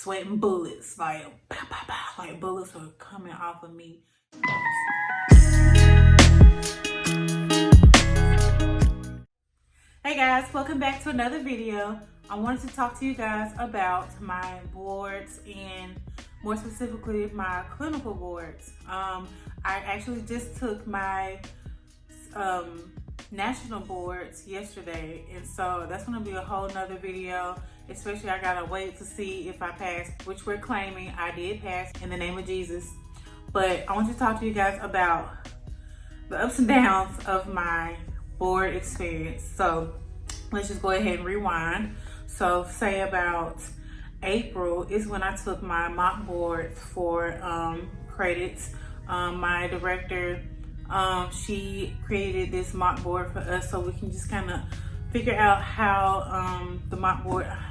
sweating bullets, like pow, pow, pow, like bullets are coming off of me. Hey guys, welcome back to another video. I wanted to talk to you guys about my boards and more specifically my clinical boards. I actually just took my national boards yesterday, and so that's going to be a whole nother video. Especially I gotta wait to see if I passed, which we're claiming I did pass in the name of Jesus. But I want to talk to you guys about the ups and downs of my board experience. So let's just go ahead and rewind. So say about April is when I took my mock board for credits. My director, she created this mock board for us so we can just kind of figure out how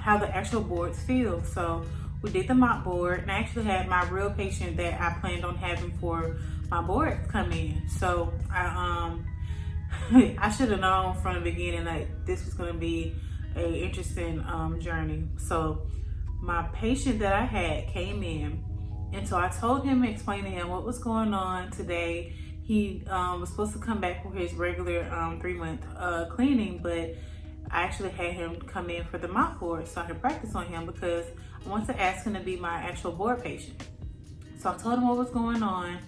how the actual boards feel. So we did the mock board, and I actually had my real patient that I planned on having for my board come in. So I should have known from the beginning that this was going to be an interesting journey. So my patient that I had came in, and so I told him and explained to him what was going on today. He was supposed to come back for his regular 3-month cleaning, but I actually had him come in for the mock board so I could practice on him because I wanted to ask him to be my actual board patient. So I told him what was going on,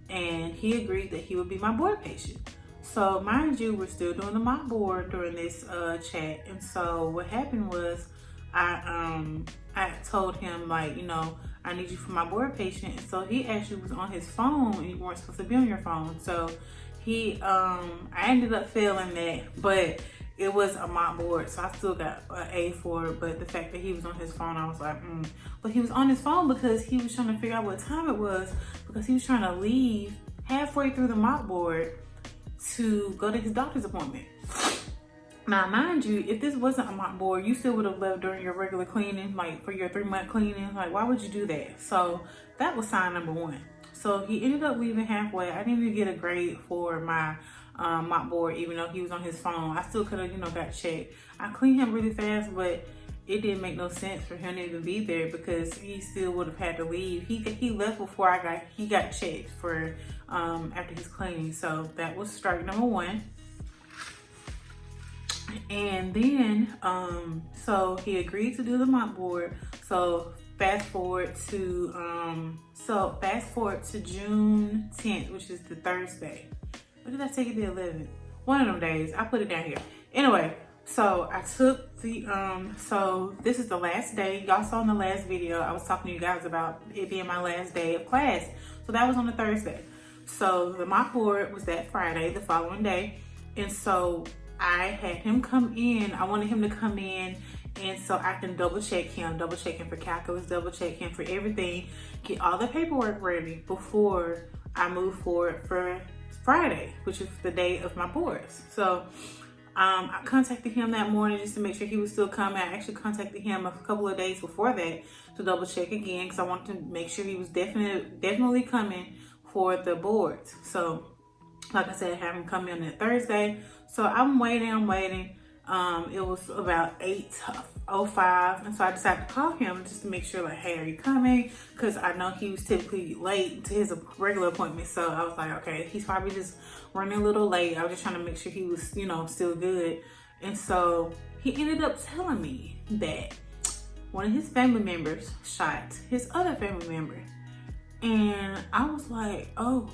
and he agreed that he would be my board patient. So mind you, we're still doing the mock board during this chat, and so what happened was I told him, like, you know, I need you for my board patient. And so he actually was on his phone, and you weren't supposed to be on your phone. So he I ended up failing that, but it was a mock board, so I still got an A for it. But the fact that he was on his phone, I was like, But he was on his phone because he was trying to figure out what time it was, because he was trying to leave halfway through the mock board to go to his doctor's appointment. Now, mind you, if this wasn't a mock board, you still would have left during your regular cleaning, like for your 3-month cleaning. Like, why would you do that? So that was sign number 1. So he ended up leaving halfway. I didn't even get a grade for my mock board, even though he was on his phone. I still could have, you know, got checked. I cleaned him really fast, but it didn't make no sense for him to even be there because he still would have had to leave. He left before he got checked for after his cleaning. So that was strike number 1. And then so he agreed to do the mock board. So fast forward to June 10th, which is the Thursday. Or did I take it the 11th? One of them days. I put it down here. Anyway, so I took the so this is the last day. Y'all saw in the last video I was talking to you guys about it being my last day of class. So that was on a Thursday. So the mock board was that Friday, the following day. And so I had him come in. I wanted him to come in, and so I can double check him for calculus, double check him for everything, get all the paperwork ready before I move forward for Friday, which is the day of my boards. So I contacted him that morning just to make sure he was still coming. I actually contacted him a couple of days before that to double check again because I wanted to make sure he was definitely coming for the boards. So like I said, I have him come in that Thursday. So I'm waiting. It was about 8:05, and so I decided to call him just to make sure, like, hey, are you coming? Because I know he was typically late to his regular appointment. So I was like, okay, he's probably just running a little late. I was just trying to make sure he was, you know, still good. And so he ended up telling me that one of his family members shot his other family member. And I was like, oh.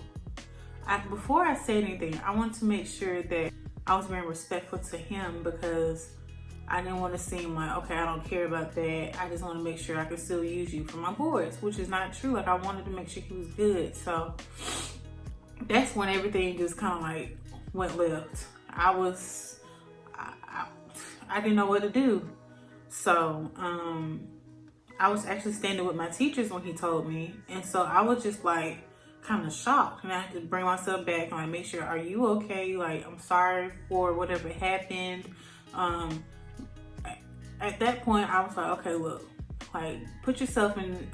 Before I said anything, I wanted to make sure that I was being respectful to him because I didn't want to seem like, okay, I don't care about that. I just want to make sure I can still use you for my boards, which is not true. Like, I wanted to make sure he was good. So that's when everything just kind of like went left. I didn't know what to do. So I was actually standing with my teachers when he told me. And so I was just like, kind of shocked, and I had to bring myself back and like make sure, are you okay? Like, I'm sorry for whatever happened. At that point I was like, okay, look, like, put yourself in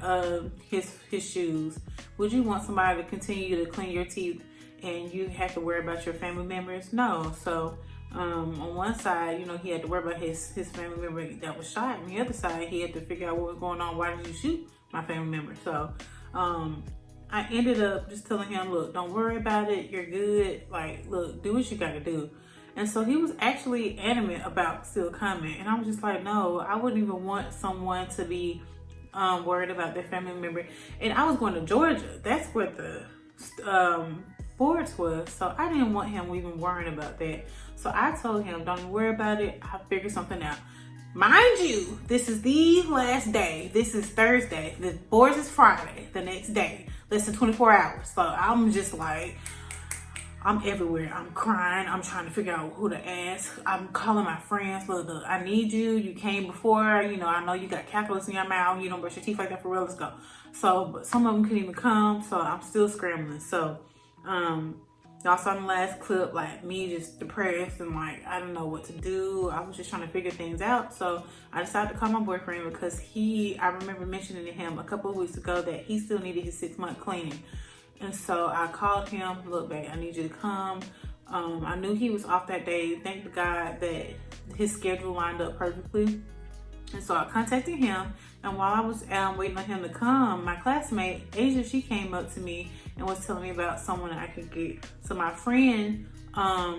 his shoes. Would you want somebody to continue to clean your teeth and you have to worry about your family members? No. So On one side, you know, he had to worry about his family member that was shot. And the other side, he had to figure out what was going on. Why did you shoot my family member? So I ended up just telling him, look, don't worry about it. You're good. Like, look, do what you got to do. And so he was actually adamant about still coming. And I was just like, no, I wouldn't even want someone to be worried about their family member. And I was going to Georgia. That's where the boards was. So I didn't want him even worrying about that. So I told him, don't even worry about it. I'll figure something out. Mind you, this is the last day. This is Thursday. The boards is Friday, the next day. Less than 24 hours. So I'm just like, I'm everywhere. I'm crying. I'm trying to figure out who to ask. I'm calling my friends. Look, I need you. You came before. You know, I know you got calculus in your mouth. You don't brush your teeth like that for real. Let's go. So, but some of them couldn't even come. So I'm still scrambling. So, y'all saw in the last clip, like me just depressed and like, I don't know what to do. I was just trying to figure things out. So I decided to call my boyfriend because I remember mentioning to him a couple of weeks ago that he still needed his 6-month cleaning. And so I called him, look, babe, I need you to come. I knew he was off that day. Thank God that his schedule lined up perfectly. And so I contacted him. And while I was waiting on him to come, my classmate, Asia, she came up to me and was telling me about someone that I could get. So my friend,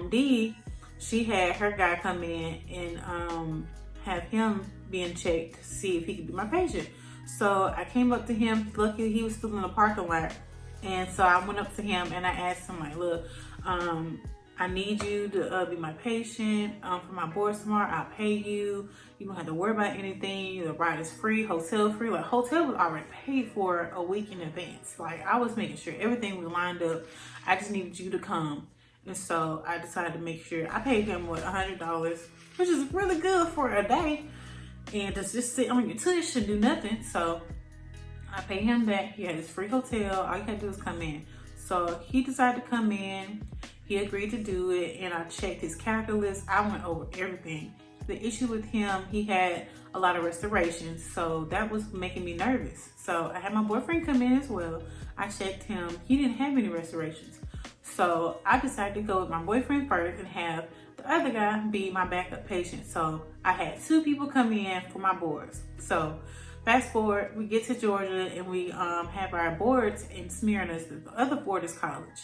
Dee, she had her guy come in and have him being checked to see if he could be my patient. So I came up to him. Luckily, he was still in the parking lot. And so I went up to him and I asked him, like, look, I need you to be my patient for my board tomorrow. I'll pay you. You don't have to worry about anything. The ride is free, hotel free. Like, hotel was already paid for a week in advance. Like, I was making sure everything was lined up. I just needed you to come. And so I decided to make sure I paid him, what, $100, which is really good for a day. And to just sit on your tush and do nothing. So I paid him back. He had his free hotel. All you had to do was come in. So he decided to come in. He agreed to do it. And I checked his calculus. I went over everything. The issue with him, he had a lot of restorations. So that was making me nervous. So I had my boyfriend come in as well. I checked him. He didn't have any restorations. So I decided to go with my boyfriend first and have the other guy be my backup patient. So I had 2 people come in for my boards. So fast forward, we get to Georgia and we have our boards in Smyrna. The other board is college.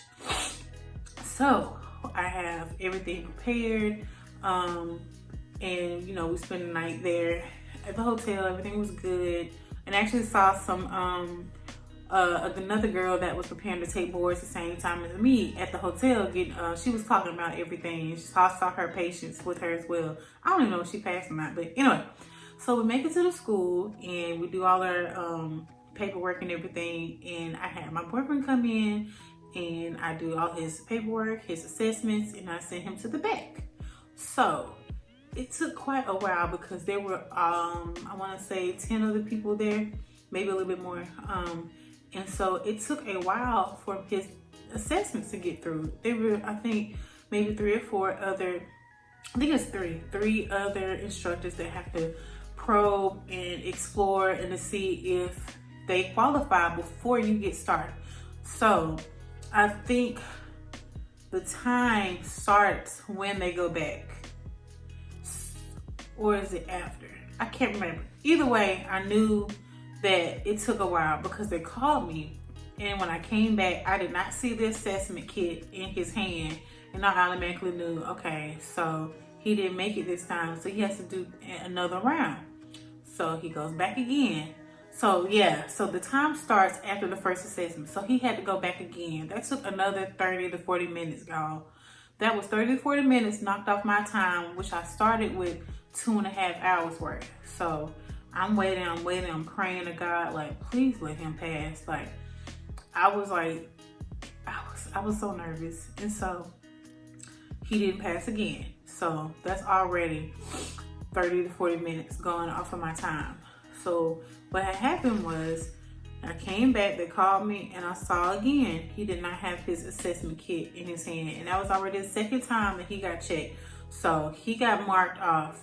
So I have everything prepared. And you know, we spent the night there at the hotel. Everything was good. And I actually saw some another girl that was preparing to take boards the same time as me at the hotel. She was talking about everything. I saw her patients with her as well. I don't even know if she passed or not, but anyway. So we make it to the school and we do all our paperwork and everything. And I had my boyfriend come in and I do all his paperwork, his assessments, and I sent him to the back. So it took quite a while because there were, I want to say 10 other people there, maybe a little bit more. And so it took a while for his assessments to get through. There were, I think, maybe 3 or 4 other, I think it's 3 other instructors that have to probe and explore and to see if they qualify before you get started. So I think the time starts when they go back, or is it after? I can't remember. Either way, I knew that it took a while because they called me, and when I came back, I did not see the assessment kit in his hand, and I automatically knew, okay, so he didn't make it this time, so he has to do another round. So he goes back again. So yeah, so the time starts after the first assessment. So he had to go back again. That took another 30 to 40 minutes, y'all. That was 30 to 40 minutes knocked off my time, which I started with 2.5 hours worth. So I'm waiting, I'm praying to God, like, please let him pass. Like, I was so nervous. And so he didn't pass again. So that's already 30 to 40 minutes going off of my time. So what had happened was I came back, they called me, and I saw again, he did not have his assessment kit in his hand. And that was already the second time that he got checked. So he got marked off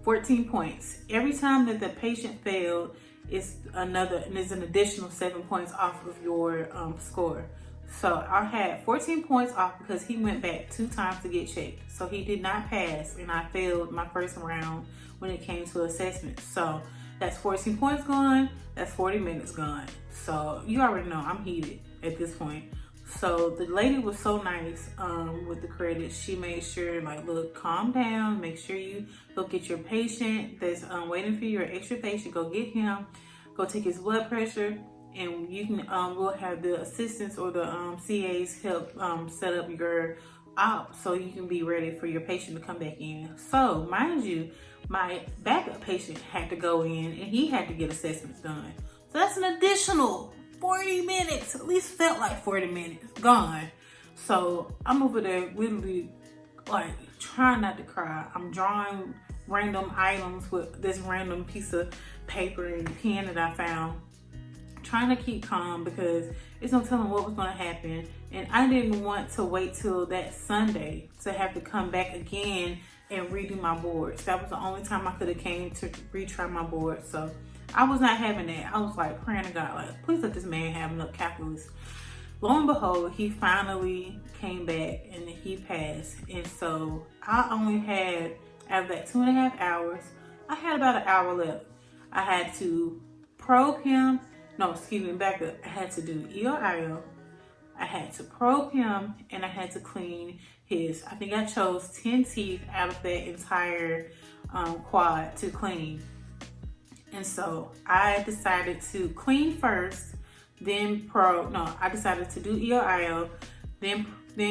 14 points. Every time that the patient failed, it's an additional 7 points off of your score. So I had 14 points off because he went back 2 times to get checked. So he did not pass, and I failed my first round when it came to assessment. So that's 14 points gone, that's 40 minutes gone. So you already know I'm heated at this point. So the lady was so nice with the credits. She made sure, like, look, calm down, make sure you go get your patient that's waiting for you, your extra patient, go get him, go take his blood pressure, and you can we'll have the assistants or the CAs help set up your op so you can be ready for your patient to come back in. So mind you, my backup patient had to go in and he had to get assessments done. So that's an additional 40 minutes, at least felt like 40 minutes gone. So I'm over there literally like trying not to cry. I'm drawing random items with this random piece of paper and pen that I found, trying to keep calm because it's no telling what was going to happen. And I didn't want to wait till that Sunday to have to come back again and redo my boards. That was the only time I could have came to retry my board. So I was not having that. I was like praying to God, like, please let this man have enough calculus. Lo and behold, he finally came back and he passed. And so I only had, out of that 2.5 hours, I had about an hour left. I had to probe him. No, excuse me, back up. I had to do EOIO. I had to probe him, and I had to clean his, I think I chose 10 teeth out of that entire quad to clean. And so I decided to clean first, then probe. No, I decided to do EOIO, then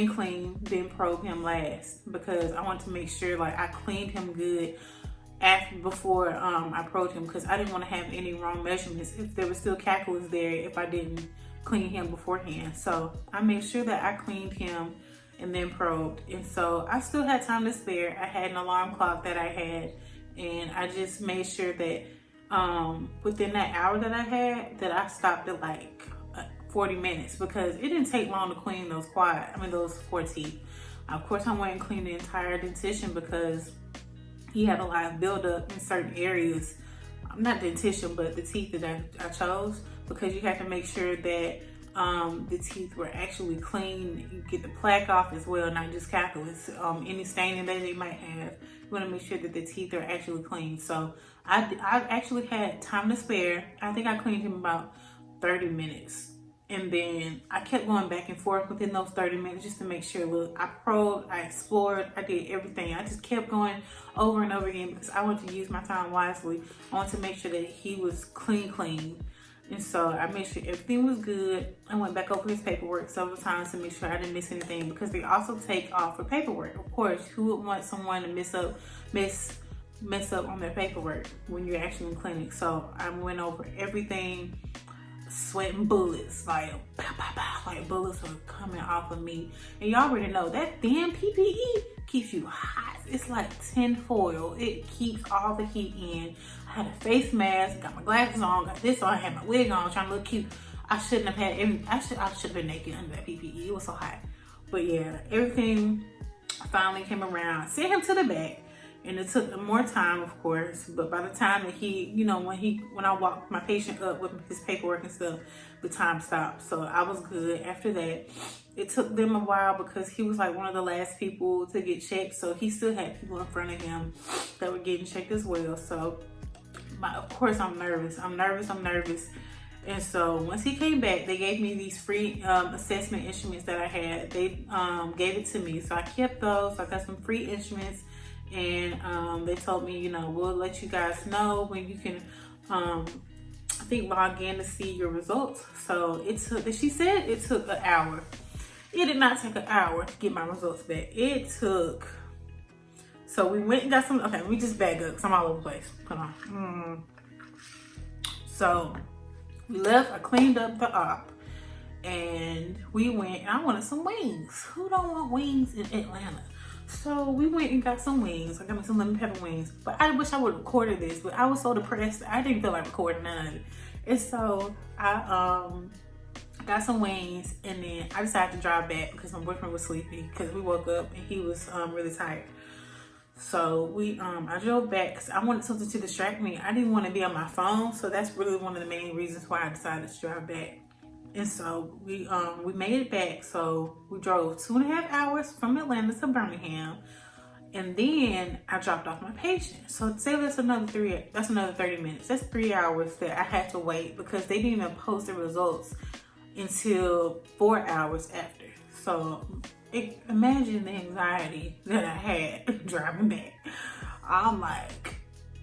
clean, then probe him last, because I wanted to make sure like I cleaned him good before I probed him, because I didn't want to have any wrong measurements if there was still calculus there if I didn't clean him beforehand. So I made sure that I cleaned him and then probed. And so I still had time to spare. I had an alarm clock that I had, and I just made sure that within that hour that I had, that I stopped at like 40 minutes, because it didn't take long to clean those those 4 teeth. Of course, I went and cleaned the entire dentition because he had a lot of buildup in certain areas. Not dentition, but the teeth that I chose, because you have to make sure that the teeth were actually clean. You get the plaque off as well, not just calculus. Any staining that they might have, you want to make sure that the teeth are actually clean. So I actually had time to spare. I think I cleaned him about 30 minutes. And then I kept going back and forth within those 30 minutes just to make sure, look, I probed, I explored, I did everything. I just kept going over and over again because I wanted to use my time wisely. I wanted to make sure that he was clean. And so I made sure everything was good. I went back over his paperwork several times to make sure I didn't miss anything, because they also take off for paperwork. Of course, who would want someone to mess up on their paperwork when you're actually in clinic? So I went over everything, sweating bullets, like pow, pow, pow, like bullets were coming off of me. And y'all already know that damn PPE keeps you hot. It's like tin foil. It keeps all the heat in. I had a face mask, got my glasses on, got this on, I had my wig on, trying to look cute. I shouldn't have had I should have been naked under that PPE. It was so hot. But yeah, everything finally came around. Sent him to the back. And it took more time, of course, but by the time that when I walked my patient up with his paperwork and stuff, the time stopped. So I was good. After that, it took them a while because he was like one of the last people to get checked. So he still had people in front of him that were getting checked as well. So of course I'm nervous. And so once he came back, they gave me these free assessment instruments that I had. They gave it to me. So I kept those. I got some free instruments. And they told me, we'll let you guys know when you can, I think, log in to see your results. So she said it took an hour. It did not take an hour to get my results back. So we went and got some, okay, let me just back up because I'm all over the place. Hold on. So we left, I cleaned up the op, and we went, and I wanted some wings. Who don't want wings in Atlanta? So we went and got some wings. I got me some lemon pepper wings. But I wish I would have recorded this, but I was so depressed. I didn't feel like recording none of it. And so I got some wings, and then I decided to drive back because my boyfriend was sleepy, because we woke up and he was really tired. So I drove back because I wanted something to distract me. I didn't want to be on my phone. So that's really one of the main reasons why I decided to drive back. And so we made it back. So we drove 2.5 hours from Atlanta to Birmingham. And then I dropped off my patient. So say that's another 30 minutes. That's 3 hours that I had to wait because they didn't even post the results until 4 hours after. So imagine the anxiety that I had driving back. I'm like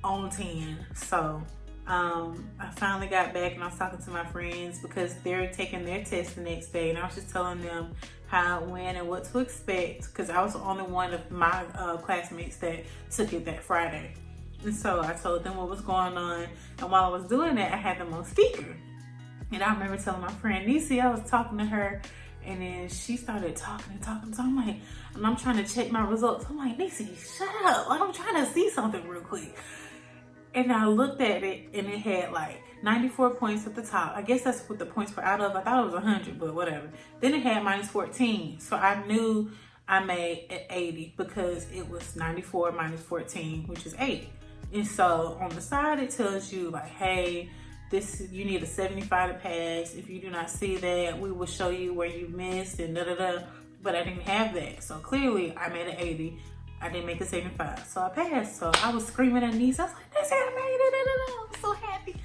on 10. So I finally got back and I was talking to my friends because they're taking their test the next day, and I was just telling them how it went and what to expect because I was the only one of my classmates that took it that Friday. And so I told them what was going on, and while I was doing that, I had them on speaker. And I remember telling my friend Nisi, I was talking to her, and then she started talking. So I'm like, and I'm trying to check my results. I'm like, Nisi, shut up. Like, I'm trying to see something real quick. And I looked at it and it had like 94 points at the top. I guess that's what the points were out of. I thought it was 100, but whatever. Then it had minus 14. So I knew I made at 80 because it was 94 minus 14, which is 80. And so on the side, it tells you like, hey, you need a 75 to pass. If you do not see that, we will show you where you missed and da-da-da. But I didn't have that. So clearly I made an 80. I didn't make a 75, so I passed. So I was screaming at Niece. I was like, that's how I made it. I was so happy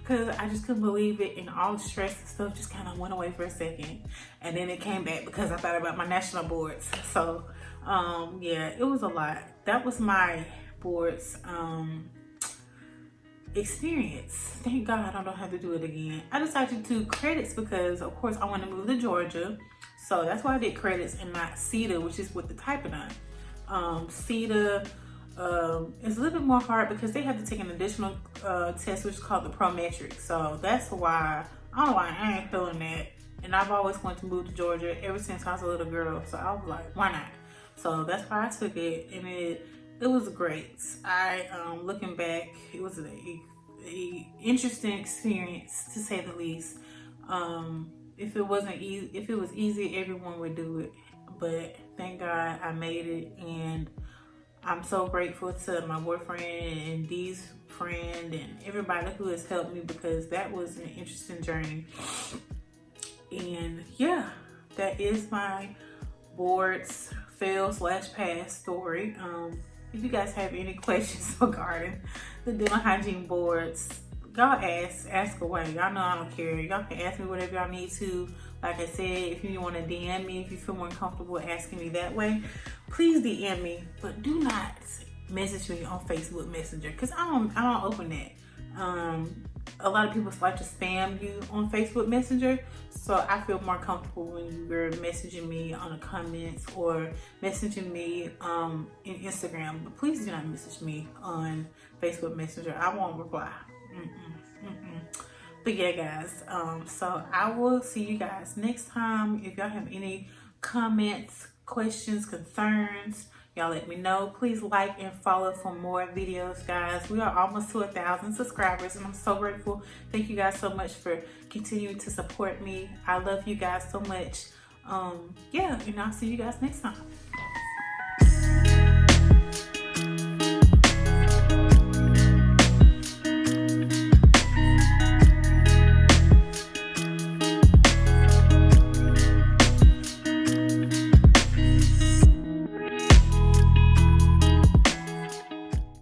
because I just couldn't believe it, and all the stress and stuff just kind of went away for a second, and then it came back because I thought about my national boards. So yeah, it was a lot. That was my boards experience. Thank God I don't have to do it again. I decided to do credits because, of course, I want to move to Georgia, so that's why I did credits and not CETA, which is with the typing on. CETA is a little bit more hard because they have to take an additional test, which is called the Prometric. So that's why I ain't feeling that. And I've always wanted to move to Georgia ever since I was a little girl. So I was like, why not? So that's why I took it, and it was great. Looking back, it was a interesting experience to say the least. If it was easy, everyone would do it. But thank God I made it, and I'm so grateful to my boyfriend and Dee's friend and everybody who has helped me because that was an interesting journey. And yeah, that is my boards fail/pass story. If you guys have any questions regarding the dental hygiene boards, y'all ask away. Y'all know I don't care. Y'all can ask me whatever y'all need to. Like I said, if you want to DM me, if you feel more comfortable asking me that way, please DM me. But do not message me on Facebook Messenger because I don't open that. A lot of people like to spam you on Facebook Messenger, so I feel more comfortable when you're messaging me on the comments or messaging me in Instagram. But please do not message me on Facebook Messenger. I won't reply. But yeah, guys, so I will see you guys next time. If y'all have any comments, questions, concerns, y'all let me know. Please like and follow for more videos, guys. We are almost to 1,000 subscribers, and I'm so grateful. Thank you guys so much for continuing to support me. I love you guys so much. Yeah, and I'll see you guys next time.